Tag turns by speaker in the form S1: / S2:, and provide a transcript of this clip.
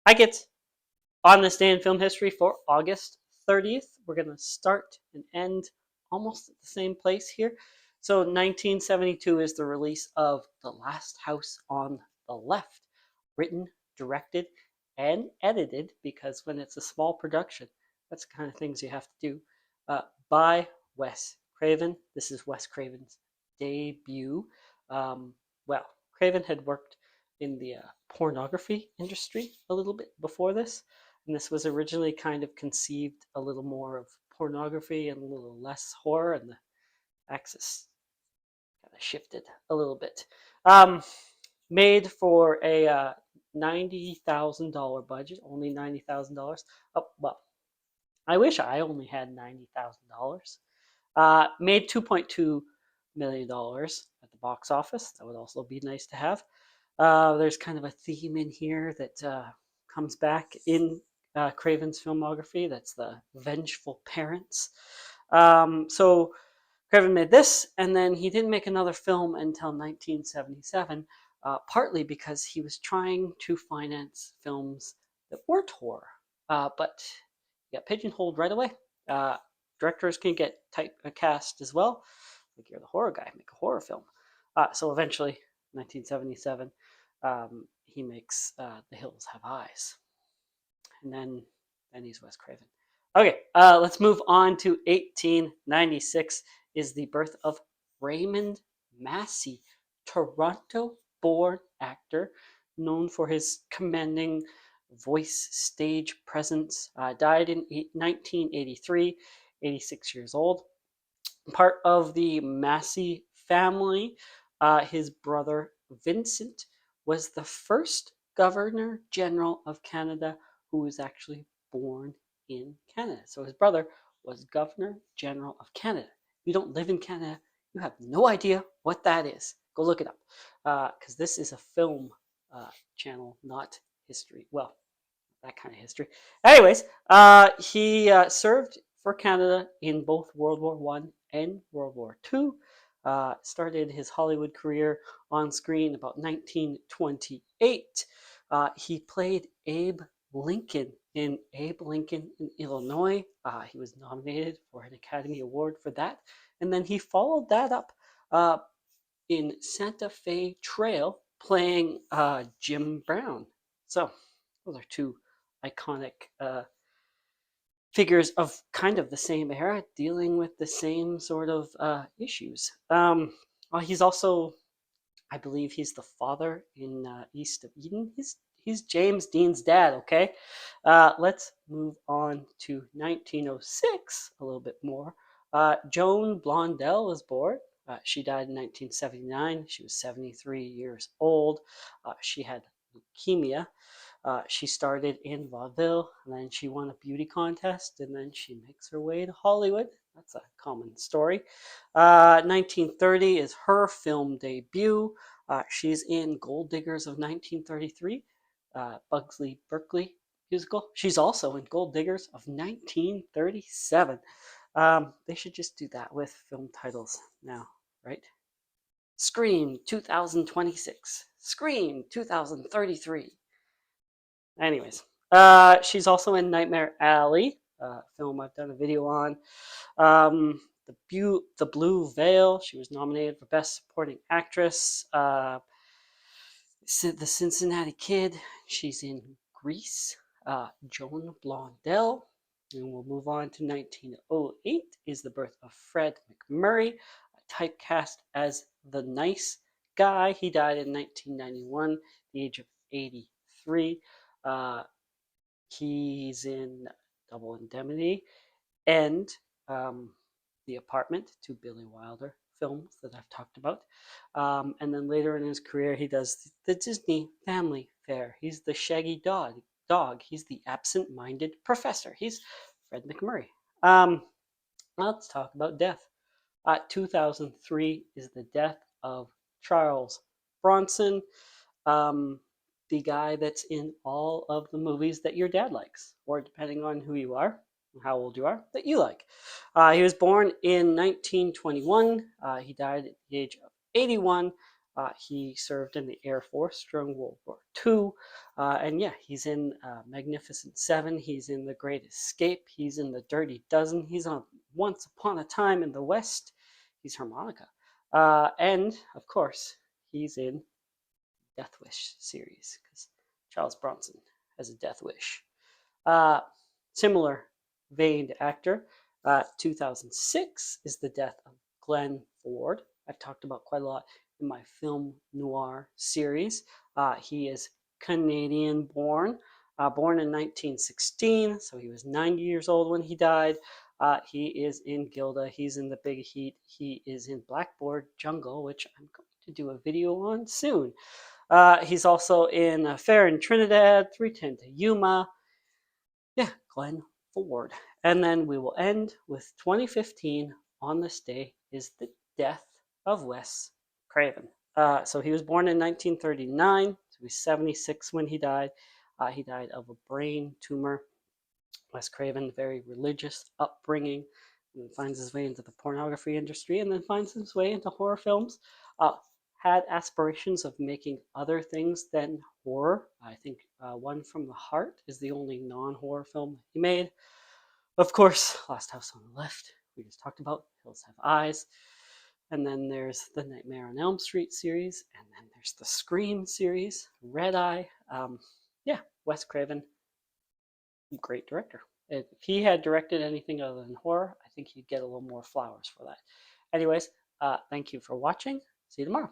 S1: I get on this day in film history for August 30th. We're going to start and end almost at the same place here. So 1972 is the release of The Last House on the Left, written, directed, and edited, because when it's a small production, that's the kind of things you have to do, by Wes Craven. This is Wes Craven's debut. Well, Craven had worked in the pornography industry a little bit before this, and this was originally kind of conceived a little more of pornography and a little less horror, and the axis kind of shifted a little bit. Made for a $90,000 budget, only $90,000. Oh, well, I wish I only had $90,000. Made $2.2 million at the box office. That would also be nice to have. There's kind of a theme in here that comes back in Craven's filmography. That's the vengeful parents. So Craven made this, and then he didn't make another film until 1977, partly because he was trying to finance films that weren't horror. But he got pigeonholed right away. Directors can get typecast as well. Like, you're the horror guy, make a horror film. So eventually, 1977, he makes The Hills Have Eyes. And then he's Wes Craven. Okay, let's move on to 1896 is the birth of Raymond Massey, Toronto-born actor known for his commanding voice stage presence. Died in 1983, 86 years old. Part of the Massey family, his brother Vincent was the first Governor General of Canada who was actually born in Canada. So his brother was Governor General of Canada. If you don't live in Canada, you have no idea what that is. Go look it up, because this is a film channel, not history. Well, that kind of history. Anyways, he served for Canada in both World War One and World War Two. Started his Hollywood career on screen about 1928. He played Abe Lincoln in Abe Lincoln in Illinois. He was nominated for an Academy Award for that. And then he followed that up in Santa Fe Trail, playing Jim Brown. So those are two iconic figures of kind of the same era, dealing with the same sort of issues. He's also, I believe, he's the father in East of Eden. He's James Dean's dad. Okay, let's move on to 1906 a little bit more. Joan Blondell was born. She died in 1979. She was 73 years old. She had leukemia. She started in vaudeville, and then she won a beauty contest, and then she makes her way to Hollywood. That's a common story. 1930 is her film debut. She's in Gold Diggers of 1933, Bugsley Berkeley musical. She's also in Gold Diggers of 1937. They should just do that with film titles now, right? Scream 2026, Scream 2033. Anyways, she's also in Nightmare Alley, film I've done a video on. The Blue Veil, she was nominated for Best Supporting Actress. The Cincinnati Kid, she's in Grease. Joan Blondell. And we'll move on to 1908 is the birth of Fred McMurray, typecast as the nice guy. He died in 1991, the age of 83. He's in Double Indemnity and The Apartment, two Billy Wilder films that I've talked about. And then later in his career, he does the Disney Family Fare. He's the shaggy dog. He's the absent-minded professor. He's Fred McMurray. Let's talk about death. 2003 is the death of Charles Bronson, the guy that's in all of the movies that your dad likes, or depending on who you are, how old you are, that you like. He was born in 1921. He died at the age of 81. He served in the Air Force during World War II. And yeah, he's in Magnificent Seven. He's in The Great Escape. He's in The Dirty Dozen. He's on Once Upon a Time in the West. He's harmonica. And of course, he's in Death Wish series because Charles Bronson has a death wish. Uh, Similar veined actor. 2006 is the death of Glenn Ford. I've talked about quite a lot in my film noir series. He is Canadian born, born in 1916, so he was 90 years old when he died. He is in Gilda, he's in The Big Heat, he is in Blackboard Jungle, which I'm going to do a video on soon. He's also in Fair in Trinidad, 310 to Yuma. Yeah, Glenn Ford. And then we will end with 2015. On this day is the death of Wes Craven. So he was born in 1939. So he was 76 when he died. He died of a brain tumor. Wes Craven, very religious upbringing, and finds his way into the pornography industry and then finds his way into horror films. Uh, had aspirations of making other things than horror. I think One from the Heart is the only non-horror film he made. Of course, Last House on the Left, we just talked about, Hills Have Eyes. And then there's the Nightmare on Elm Street series, and then there's the Scream series, Red Eye. Yeah, Wes Craven, great director. If he had directed anything other than horror, I think he'd get a little more flowers for that. Anyways, thank you for watching. See you tomorrow.